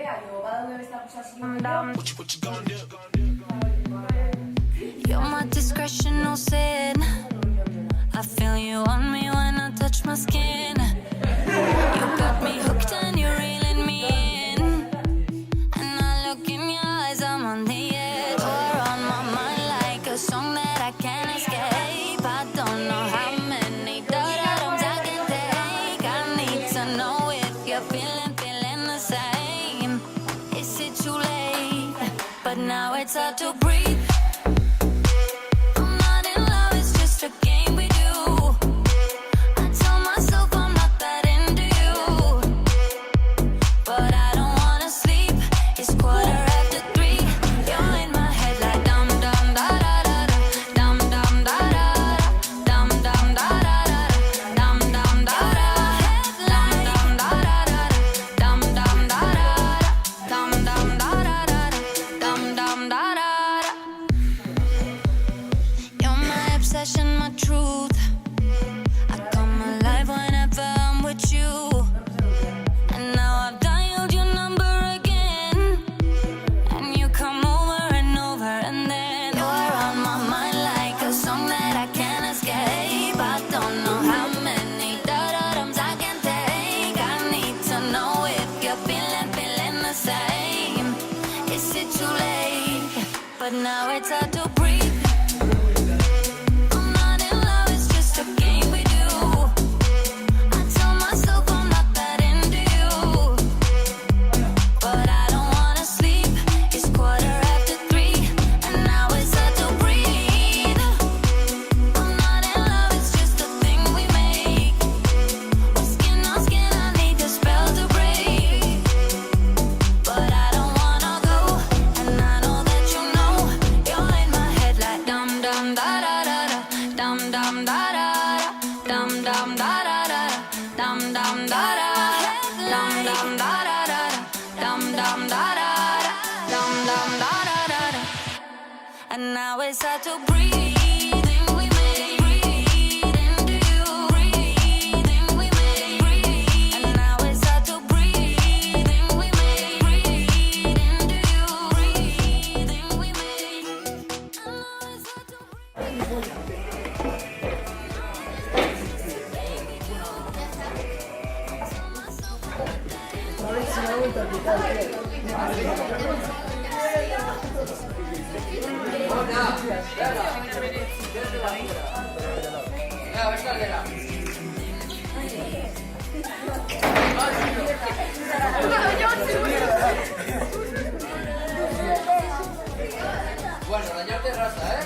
You're my discretional sin. I feel you on me when I touch my skin. You got me hooked and you're reeling me in. And I look in your eyes, I'm on the edge. You're on my mind like a song that I can't escape. I don't know how many da-da-dums I can take. I need to know if you're feeling the same. Is it too late? But now it's hard to breathe. I'm not in love, it's just a game we do. I tell myself I'm not that into you, but I don't wanna sleep. It's 3:15. You're in my head like dum dum da da da da, dum dum da da da, dum dum da da da, dum dum da da, dum dum da da da, dum dum da da da, dum dum da da da, dum dum da da da. You're my obsession, my truth. I come alive whenever I'm with you. And now I've dialed your number again, and you come over and over, and then you're on my mind like a song that I can't escape. I don't know how many da-da-dums I can take. I need to know if you're feeling the same. Is it too late? But now it's hard to breathe. I'm not in love, it's just a game we do. I tell myself I'm not that into you, but I don't wanna sleep. It's 3:15, and now it's hard to breathe. I'm not in love, it's just a thing we make. We're skin on skin, I need the spell to break. But I don't wanna go, and I know that you know. You're in my head like dum dum da da da da, dum dum da da da, dum dum da da da, dum dum da da, dum dum da da da, dum dum da da, dum dum da da da. And now it's hard to breathe. We make breathe into you. Breathing we make breathe. And now it's hard to breathe. We make breathe into you. Breathing we make. And now it's hard to breathe. Bueno, dañarte raza, ¿eh?